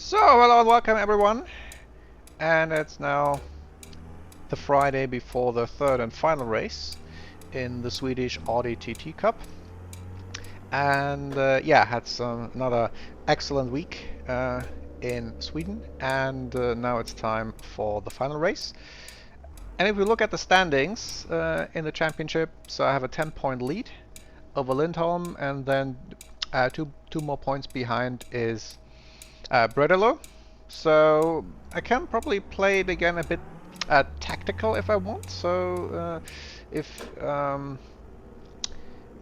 So, hello and welcome everyone, and it's now the Friday before the third and final race in the Swedish Audi TT Cup. And yeah, had another excellent week in Sweden, and now it's time for the final race. And if we look at the standings in the championship, so I have a 10-point lead over Lindholm, and then two more points behind is Bredalo. So I can probably play it again a bit tactical if I want. So if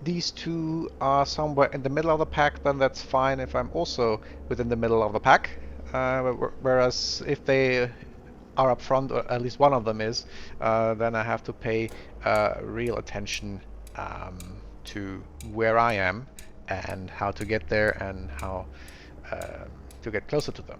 these two are somewhere in the middle of the pack, then that's fine if I'm also within the middle of the pack. Whereas if they are up front, or at least one of them is, then I have to pay real attention to where I am and how to get there and how to get closer to them.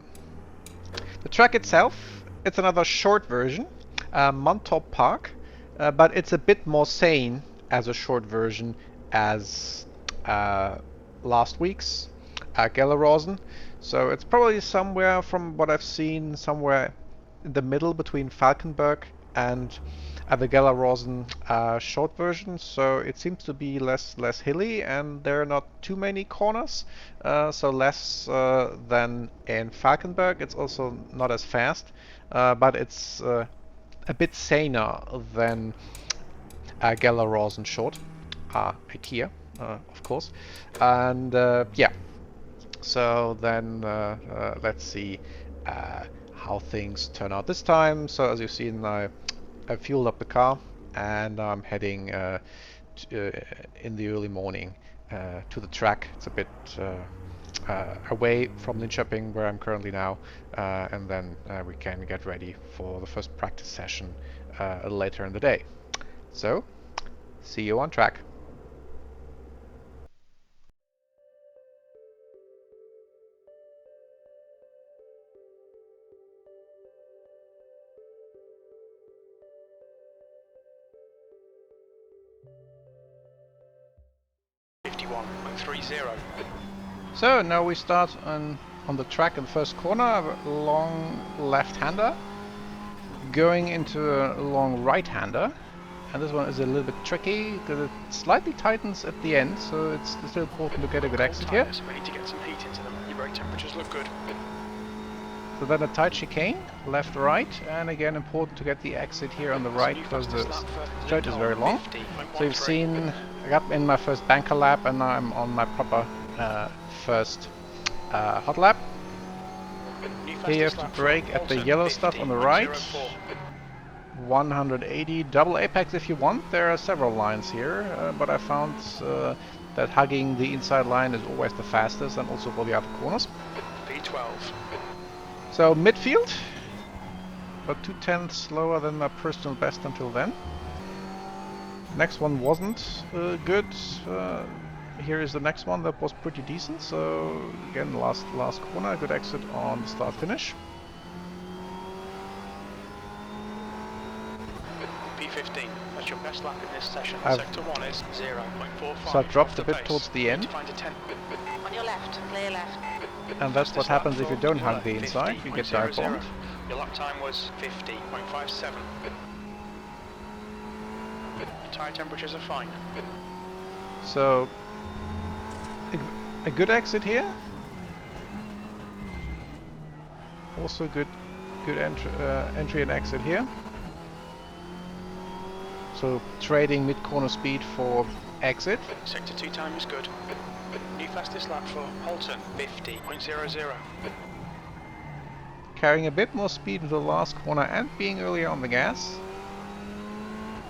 The track itself, it's another short version, Mantorp Park, but it's a bit more sane as a short version as last week's Gelleråsen. So it's probably somewhere, from what I've seen, somewhere in the middle between Falkenberg and the Gelleråsen short version. So it seems to be less hilly, and there are not too many corners, so less than in Falkenberg. It's also not as fast, but it's a bit saner than Gelleråsen short, IKEA, of course. And yeah, so then let's see how things turn out this time. So as you've seen, I fueled up the car, and I'm heading in the early morning to the track. It's a bit away from Linköping, where I'm currently now, and then we can get ready for the first practice session later in the day. So, see you on track. So now we start on the track in the first corner. I have a long left-hander going into a long right-hander, and this one is a little bit tricky because it slightly tightens at the end, so it's still important to get a good exit here. We need to get some heat into them. Your brake temperatures look good. So then a tight chicane, left-right, and again important to get the exit here on the right because the straight is very long. So you've seen I got in my first banker lap, and now I'm on my proper first hot lap. Here you have to brake at the yellow stuff on the right. 180 double apex if you want. There are several lines here, but I found that hugging the inside line is always the fastest, and also for the other corners. P12. So midfield, about 2/10 slower than my personal best until then. Next one wasn't good. Here is the next one that was pretty decent. So again, last corner, good exit on the start finish. P15. That's your best lap in this session. I've Sector 1 is 0.45. So I dropped a bit pace. towards the end. Find a 10. On your left, clear left. And that's what happens if you don't hug the inside, you get dive bombed. Your lap time was 50.57. Tyre temperatures are fine. So a good exit here. Also good entry and exit here. So trading mid-corner speed for exit. Sector 2 time is good. New fastest lap for Holton, 50.00. Carrying a bit more speed into the last corner and being earlier on the gas.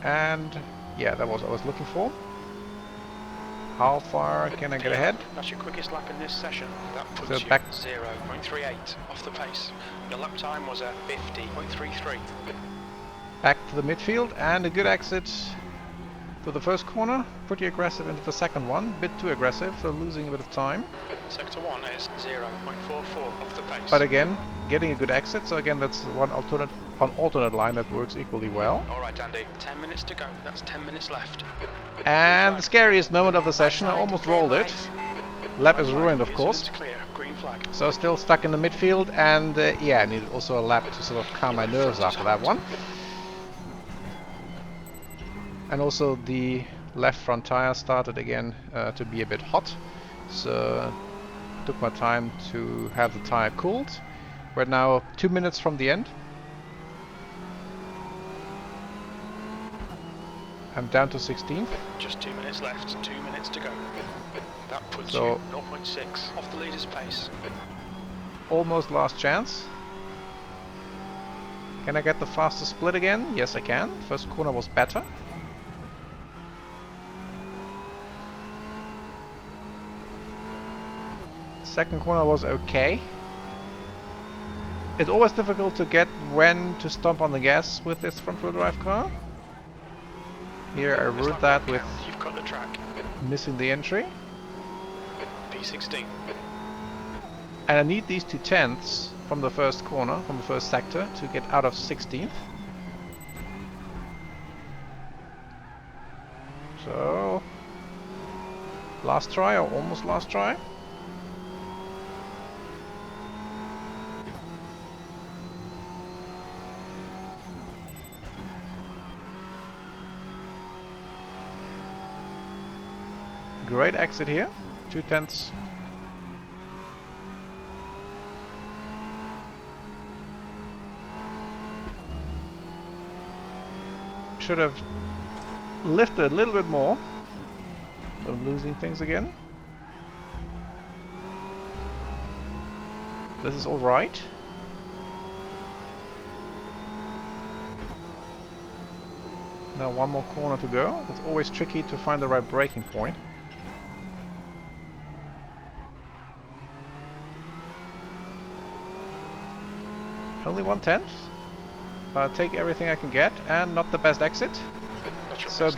And yeah, that was what I was looking for. How far can I get ahead? That's your quickest lap in this session. That puts So you back 0.38 off the pace. Your lap time was at 50.33. back to the midfield, and a good exit to the first corner. Pretty aggressive into the second one. Bit too aggressive, so losing a bit of time. Sector 1 is 0.44 off the pace. But again, getting a good exit. So again, that's one alternate line that works equally well. Alright Andy, 10 minutes to go. That's 10 minutes left. And the scariest moment of the session, I almost rolled it. Lap is ruined, of course. Clear. Green flag. So still stuck in the midfield, and yeah, I needed also a lap to sort of calm my nerves after that one. And also the left front tire started again to be a bit hot, so took my time to have the tire cooled. We're now 2 minutes from the end. I'm down to 16th. Just 2 minutes left, 2 minutes to go. That puts So, you 0.6 off the leader's pace. Almost last chance. Can I get the faster split again? Yes, I can. First corner was better. Second corner was okay. It's always difficult to get when to stomp on the gas with this front-wheel drive car. Here I ruined that with You've got the track. missing the entry. P16. And I need these 2/10ths from the first corner, from the first sector, to get out of 16th. So, last try, or almost last try. Great exit here, 2/10ths. Should have lifted a little bit more. I'm losing things again. This is all right. Now one more corner to go. It's always tricky to find the right braking point. Only 1/10. Take everything I can get, and not the best exit. So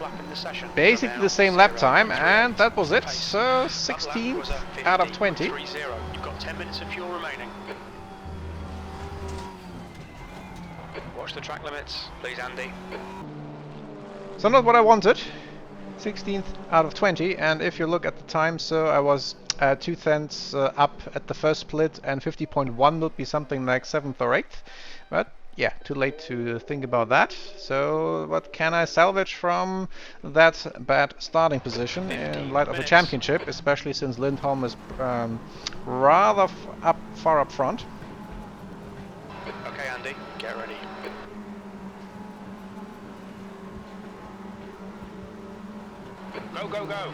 basically the same lap time, and that was it. So 16th out of 20. You've got 10 minutes of fuel remaining. Watch the track limits, please, Andy. So not what I wanted. 16th out of 20, and if you look at the time, so I was 2/10ths up at the first split, and 50.1 would be something like 7th or 8th. But yeah, too late to think about that. So what can I salvage from that bad starting position in light of the championship, especially since Lindholm is rather far up front. Okay, Andy, get ready. Go, go, go!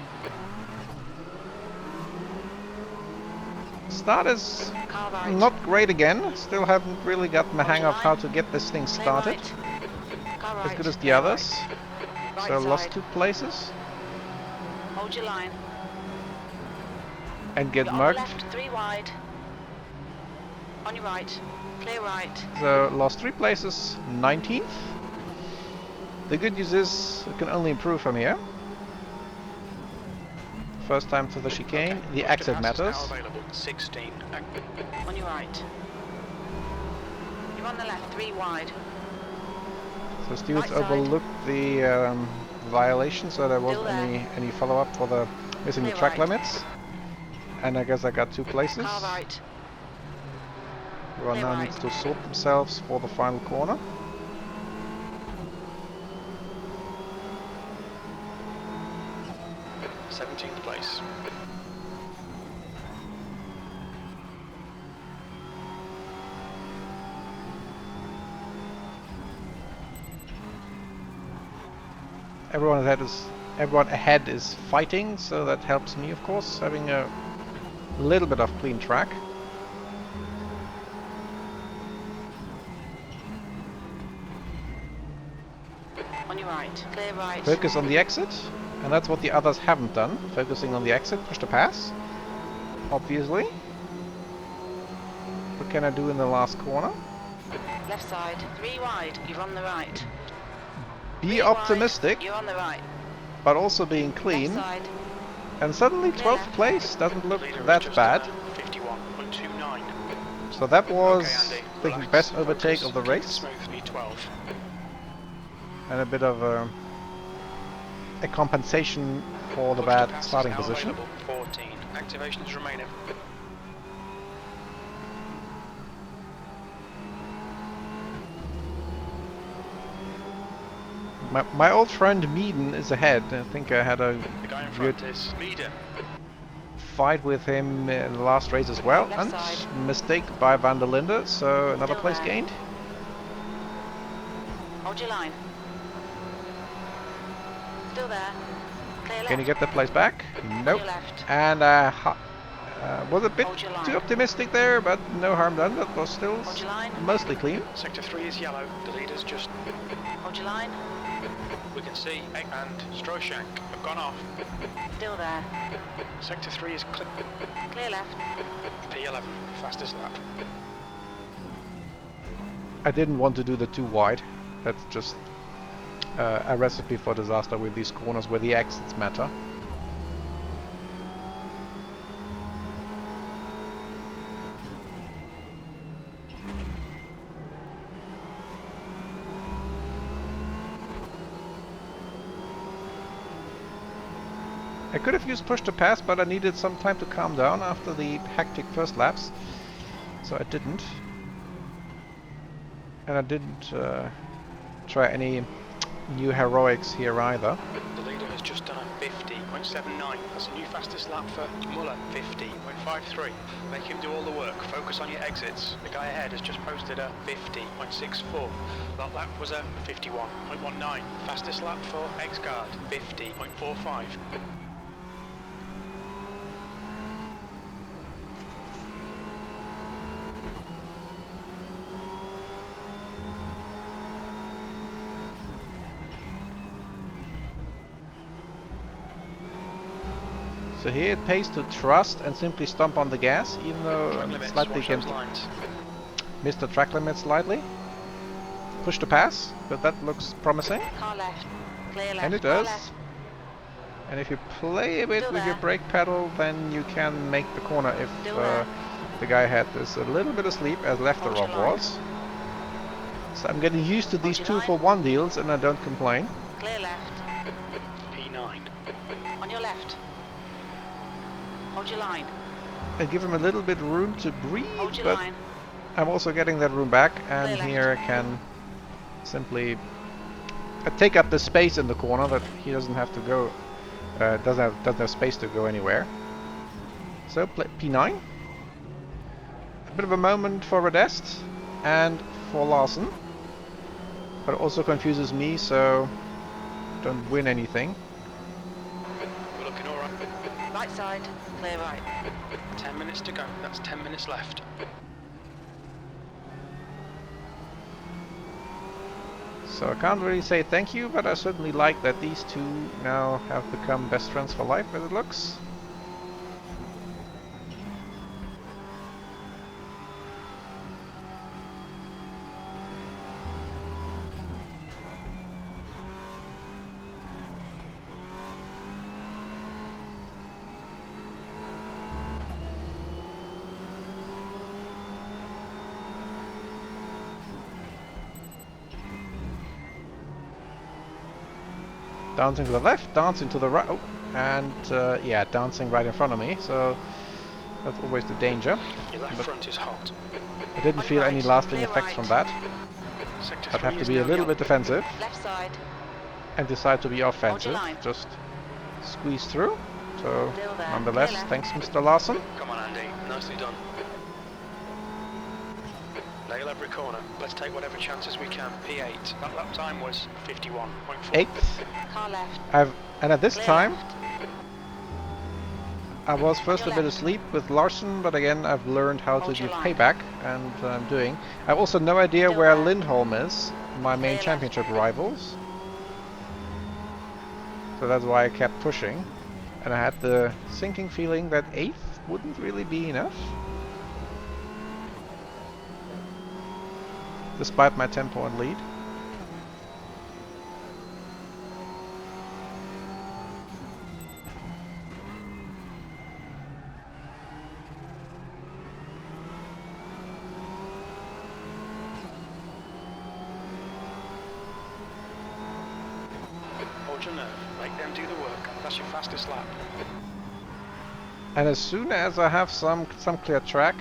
Start is not great again. Still haven't really got my hang of how to get this thing started as good as the others. So lost 2 places. Hold your line. And get You're on mugged. the left, 3 wide. On your right. Clear right. So lost 3 places, 19th. The good news is it can only improve from here. First time to the chicane, the exit matters. 16. On your right. You're on the left, 3 wide. So Stewart's Right side. overlooked the violation, so there wasn't Still any follow-up for the missing the Clear track right. limits. And I guess I got 2 places. Car right. Everyone Clear now right. needs to sort themselves for the final corner. Place. Everyone ahead is fighting, so that helps me, of course, having a little bit of clean track. On your right. Clear right. Focus on the exit, and that's what the others haven't done. Focusing on the exit, push to pass, obviously. What can I do in the last corner? Left side. 3 wide. You're on the right. Be 3 optimistic, wide. You're on the right. but also being clean. Left side. And suddenly 12th place doesn't look that bad. 51.29. So that was, Okay, Andy, I think, relax, best overtake focus, of the keep it race. smooth, 12. And a bit of a compensation for the Push to bad pass is starting now position. available, 14. activation is remaining. My old friend Meaden is ahead. I think I had a The guy in good front is Meaden. fight with him in the last race as well. Left And side. mistake by Van der Linde, so another Still place there. gained. Hold your line. Still there. Clear left. Can you get the place back? On Nope. your left. And was a bit Hold your line. too optimistic there, but no harm done. That was still Hold your line. mostly clean. Sector 3 is yellow. The leader's just... Hold your line. We can see Egg and Stroshank have gone off. Still there. Sector 3 is Clear left. P11, fastest lap. I didn't want to do the too wide. That's just a recipe for disaster with these corners where the exits matter. I could have used push to pass, but I needed some time to calm down after the hectic first laps, so I didn't. And I didn't try any new heroics here either. The leader has just done a 50.79. That's a new fastest lap for Muller, 50.53. Make him do all the work. Focus on your exits. The guy ahead has just posted a 50.64. That lap was a 51.19. Fastest lap for X-Guard, 50.45. So here it pays to trust and simply stomp on the gas, even though Track I'm limits, slightly watch those against lines. missed the track limit slightly. Push to pass, but that looks promising. Car left. Clear left. And it Car does. left. And if you play a bit Still with your there. brake pedal, then you can make the corner if Still there. the guy ahead is a little bit asleep, as left the Hold your Rob line. was. So I'm getting used to these your 2 line. for 1 deals, and I don't complain. Clear left. P9. On your left. Hold your line. I give him a little bit room to breathe, Hold your but line. I'm also getting that room back, and Clear left. here I can simply take up the space in the corner that he doesn't have to go, doesn't have space to go anywhere. So P9. A bit of a moment for Radest and for Larsen, but it also confuses me, so don't win anything. We're looking all right. Right side. Clear right. 10 minutes to go. That's 10 minutes left. So I can't really say thank you, but I certainly like that these two now have become best friends for life, as it looks. Dancing to the left, dancing to the right, oh, and yeah, dancing right in front of me, so that's always the danger. Your left But front is hot. I didn't On feel your any right, lasting clear effects right. from that. Sector I'd 3 have to is be a now little bit yellow. defensive Left side. and decide to be offensive. line. Just squeeze through. So, Still there. nonetheless, Clear left. thanks Mr. Larsen. Come on, Andy. Nicely done. Nail every corner. Let's take whatever chances we can. P8. That lap time was 51.4. 8th. Car left. And at this Clear time, left. I was first a your bit left. asleep with Larsen, but again I've learned how to Hold your give line. payback, and I'm doing. I have also no idea Still where there. Lindholm is, my main Clear left. championship rivals. So that's why I kept pushing, and I had the sinking feeling that 8th wouldn't really be enough. Despite my 10-point lead. Hold your nerve. Make them do the work. That's your fastest lap. And as soon as I have some clear track,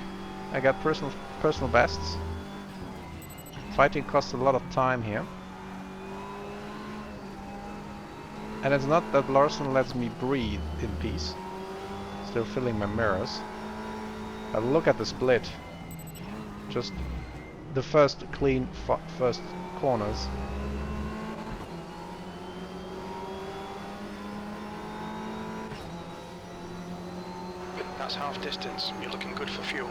I get personal bests. Fighting costs a lot of time here. And it's not that Larson lets me breathe in peace. Still filling my mirrors. But look at the split. Just the first clean first corners. That's half distance. You're looking good for fuel.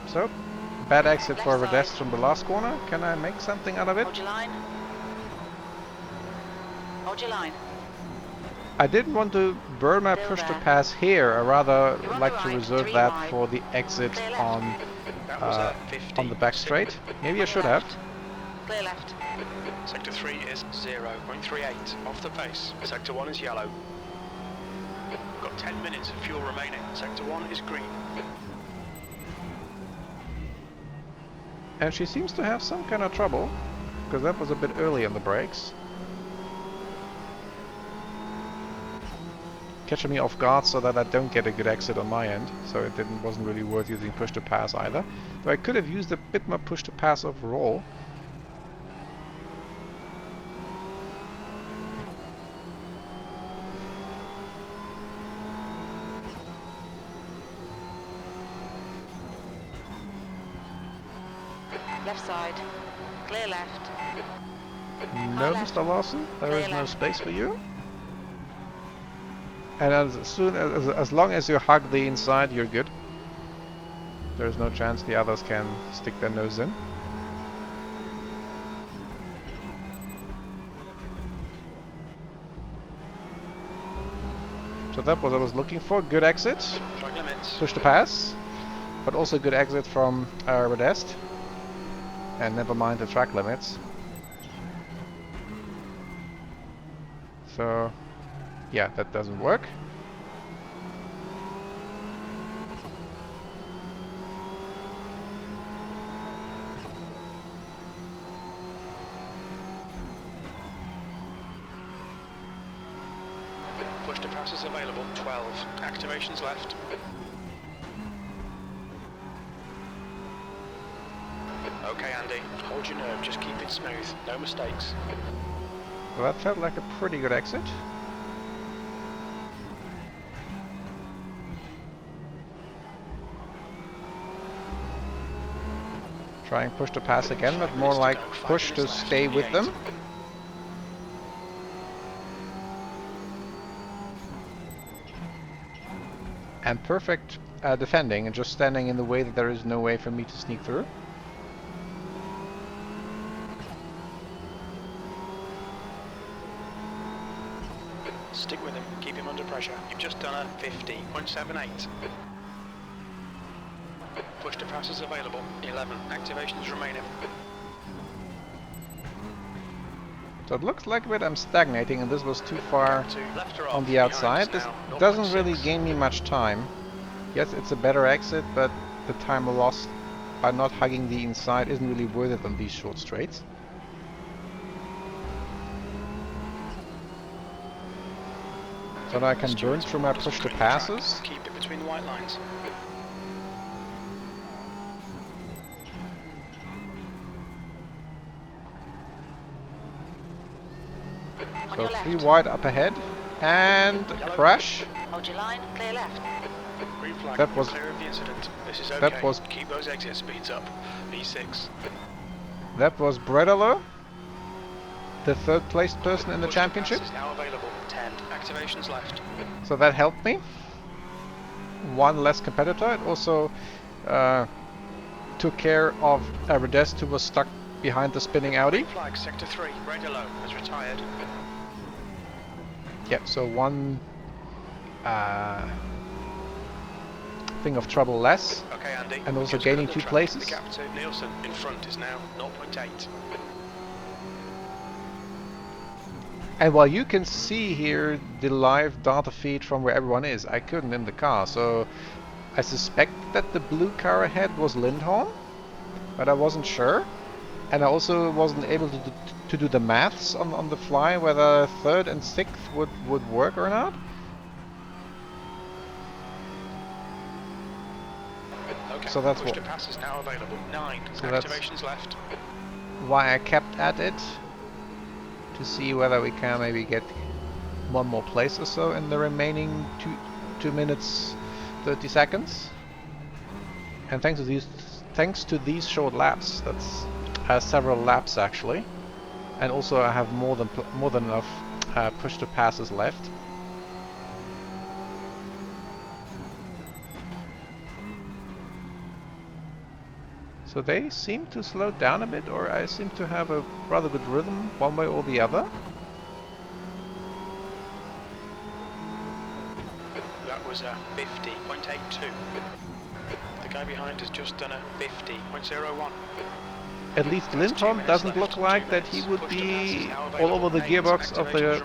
So, bad exit Left for side. Rodest from the last corner. Can I make something out of it? Hold your line. Hold your line. I didn't want to burn my Still push to there. pass here. I rather You're on like the to right, reserve 3 that wide. for the exit Clear left. on That was 50. on the back straight. Maybe I should have. Left. Clear left. Sector 3 is 0.38 off the pace. Sector 1 is yellow. Got 10 minutes of fuel remaining. Sector 1 is green. And she seems to have some kind of trouble, because that was a bit early on the brakes. Catching me off guard so that I don't get a good exit on my end, so it wasn't really worth using push to pass either. Though I could have used a bit more push to pass overall. Left side. Clear left. No, left. Mr. Lawson, there is Clear no left. space for you. And as long as you hug the inside, you're good. There's no chance the others can stick their nose in. So that was what I was looking for. Good exit. Track limits. Push to pass. But also good exit from Rodest. And never mind the track limits. So, yeah, that doesn't work. Push to pass is available. 12. Activations left. Okay, Andy. Hold your nerve. Just keep it smooth. No mistakes. Well, that felt like a pretty good exit. Trying push to pass again, but more like push to stay with them. And perfect defending and just standing in the way that there is no way for me to sneak through. Stick with him. Keep him under pressure. You've just done a 50.78. Push to pass is available. 11. Activations remaining. So it looks like a bit I'm stagnating and this was too far To left or on off, the outside. behind This us now, doesn't 0.6. really gain me much time. Yes, it's a better exit, but the time lost by not hugging the inside isn't really worth it on these short straights. So now I can burn through my push to passes. Keep it between the white lines. On So your 3 left. wide up ahead and crash. Hold your line. Clear left. Green flag. That You're was- clear of the incident. This is okay. that was- Keep those exit speeds up. E6. That was Bredalo, the third placed person in the Push to championship. pass is now available. 10. Activations left. So that helped me. One less competitor. It also took care of Rodest, who was stuck behind the spinning Audi. Green flag. Sector 3. Redalo has retired. Yeah, so one thing of trouble less. Okay, Andy. And also Just gaining cut 2 the track. places. The gap to Nielsen in front is now 0.8. And while you can see here the live data feed from where everyone is, I couldn't in the car, so I suspect that the blue car ahead was Lindholm, but I wasn't sure. And I also wasn't able to do the maths on the fly whether third and sixth would work or not. Okay, So that's push to pass is now available. 9 so activations left. why I kept at it, to see whether we can maybe get one more place or so in the remaining 2 minutes 30 seconds. And thanks to these short laps, that's several laps actually, and also I have more than enough push to passes left. So they seem to slow down a bit, or I seem to have a rather good rhythm one way or the other. That was a 50.82. The guy behind has just done a 50.01. At least Lindholm doesn't look like that he would be all over the gearbox of the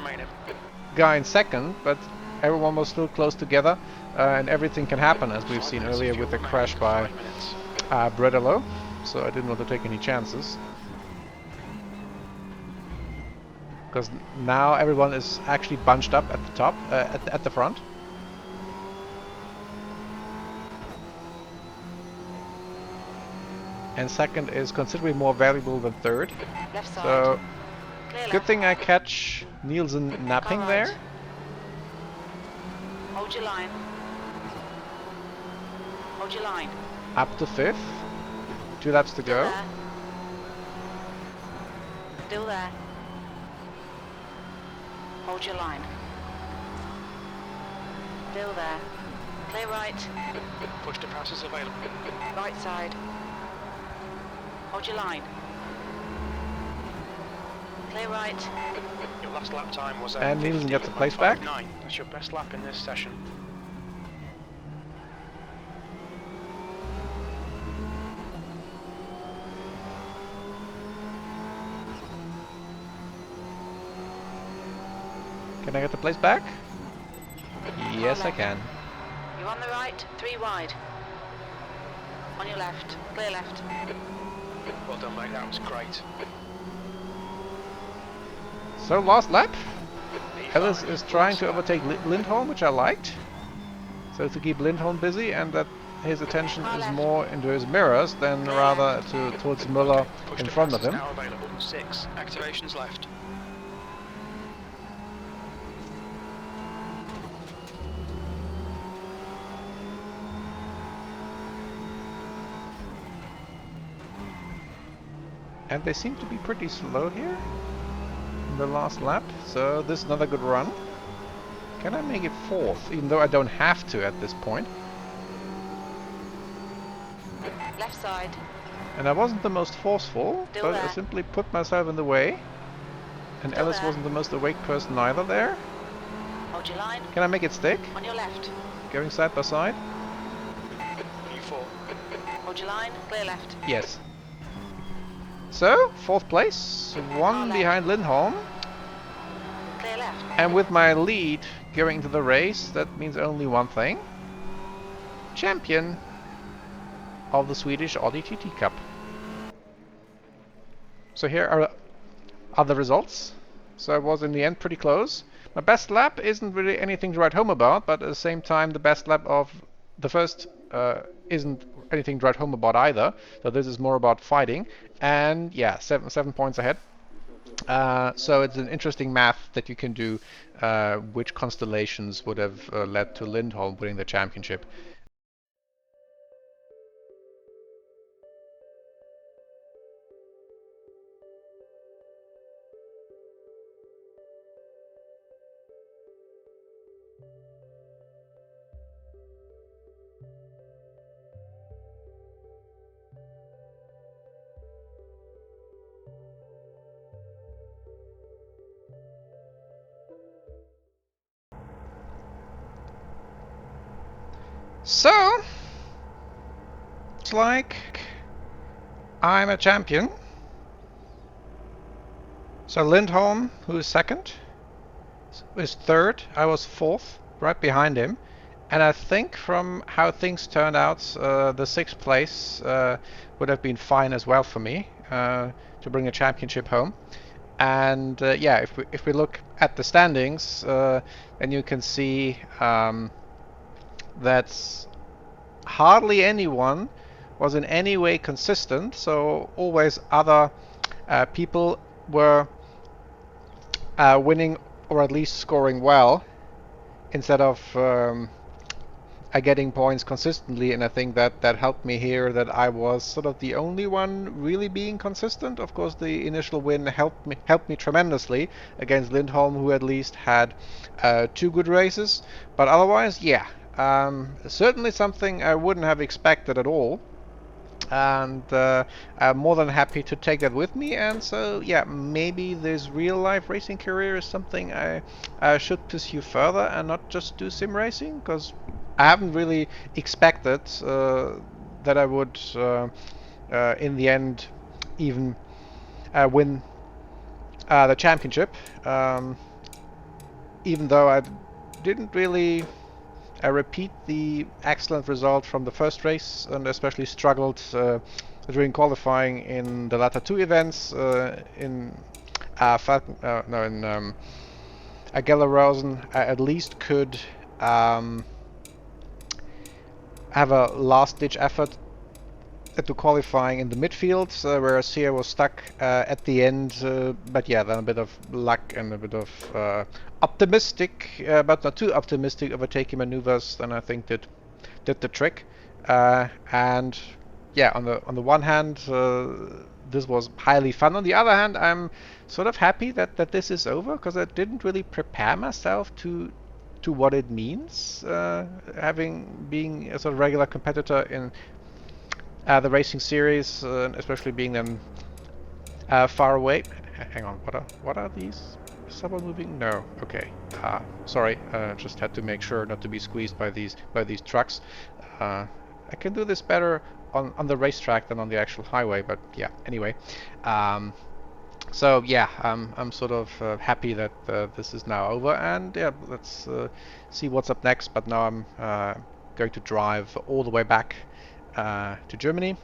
guy in second, but everyone was still close together, and everything can happen, as we've seen earlier with the crash by Bredelo, so I didn't want to take any chances. Because now everyone is actually bunched up at the top, at the front. And second is considerably more valuable than third. Left side. So Clear good left. thing I catch Nielsen napping Car right. there. Hold your line. Hold your line. Up to fifth. 2 laps to Still go. there. Still there. Hold your line. Still there. Clear right. Push to pass is available. Right side. Hold your line. Clear right. Your last lap time was a And Nielsen gets the place back. 50.59. That's your best lap in this session. Can I get the place back? Yes, I left. can. You're on the right, 3 wide. On your left, clear left. Well done, mate. That was great. So last lap. E5, Ellis is trying to last lap. overtake Lindholm, which I liked. So to keep Lindholm busy, and that his attention Far is left. more into his mirrors than Clear rather towards Müller Push in to front pass of him. is now available. 6 activations left. And they seem to be pretty slow here in the last lap, so this is another good run. Can I make it fourth, even though I don't have to at this point? Left side. And I wasn't the most forceful, Still but I there. simply put myself in the way. And Still Ellis there. wasn't the most awake person either there. Hold your line. Can I make it stick? On your left. Going side by side? U4. Hold your line, clear left. Yes. So, fourth place, one left. behind Lindholm. Clear left. And with my lead going into the race, that means only one thing. Champion of the Swedish Audi TT Cup. So here are the results. So I was in the end pretty close. My best lap isn't really anything to write home about, but at the same time the best lap of the first isn't anything to write home about either. So this is more about fighting. And yeah, seven points ahead. So it's an interesting math that you can do, which constellations would have led to Lindholm winning the championship. So, it's like I'm a champion. So Lindholm, who is second, is third. I was fourth, right behind him. And I think from how things turned out, the 6th place would have been fine as well for me to bring a championship home. And yeah, if we look at the standings, then you can see that hardly anyone was in any way consistent. So always other people were winning or at least scoring well instead of getting points consistently, and I think that helped me here, that I was sort of the only one really being consistent. Of course, the initial win helped me tremendously against Lindholm, who at least had 2 good races. But otherwise, yeah, certainly something I wouldn't have expected at all. And I'm more than happy to take that with me. And so yeah, maybe this real life racing career is something I should pursue further and not just do sim racing, because I haven't really expected that I would in the end even win the championship, even though I didn't really repeat the excellent result from the first race, and especially struggled during qualifying in the latter 2 events in Gellerhausen. I at least could have a last-ditch effort to qualifying in the midfield, whereas here was stuck at the end. But yeah, then a bit of luck and a bit of optimistic, but not too optimistic, overtaking maneuvers, then I think did the trick. And yeah, on the one hand, this was highly fun. On the other hand, I'm sort of happy that this is over, because I didn't really prepare myself to what it means, being a sort of regular competitor in the racing series, especially being then far away. Hang on, what are these? Is someone moving? No. Okay. Sorry. Just had to make sure not to be squeezed by these trucks. I can do this better on the racetrack than on the actual highway, but yeah. Anyway. So yeah, I'm sort of happy that this is now over, and yeah, let's see what's up next. But now I'm going to drive all the way back to Germany,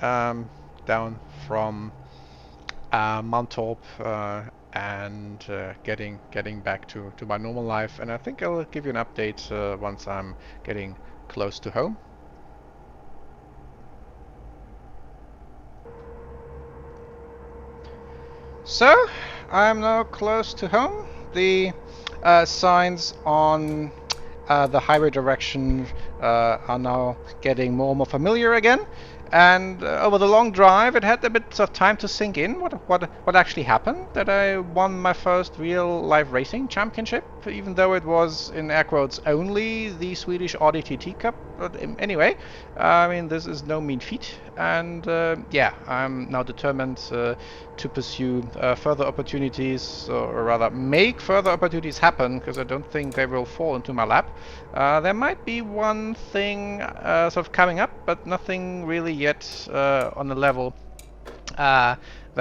down from Mantorp, and getting back to my normal life. And I think I'll give you an update once I'm getting close to home. So I'm now close to home. The signs on the highway direction are now getting more and more familiar again. And over the long drive, it had a bit of time to sink in what actually happened. That I won my first real live racing championship, even though it was in air quotes only the Swedish Audi TT Cup. But anyway, I mean, this is no mean feat, and yeah, I'm now determined to pursue further opportunities, or rather make further opportunities happen, because I don't think they will fall into my lap. There might be one thing sort of coming up, but nothing really yet on the level that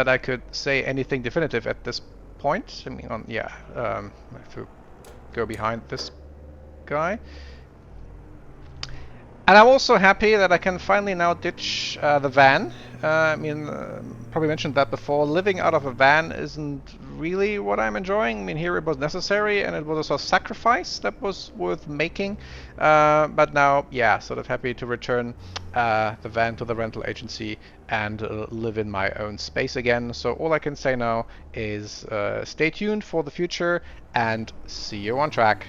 I could say anything definitive at this point. I mean, I have to go behind this guy. And I'm also happy that I can finally now ditch the van. I mean, probably mentioned that before. Living out of a van isn't really what I'm enjoying. I mean, here it was necessary, and it was a sort of sacrifice that was worth making. But now, yeah, sort of happy to return the van to the rental agency and live in my own space again. So all I can say now is stay tuned for the future, and see you on track.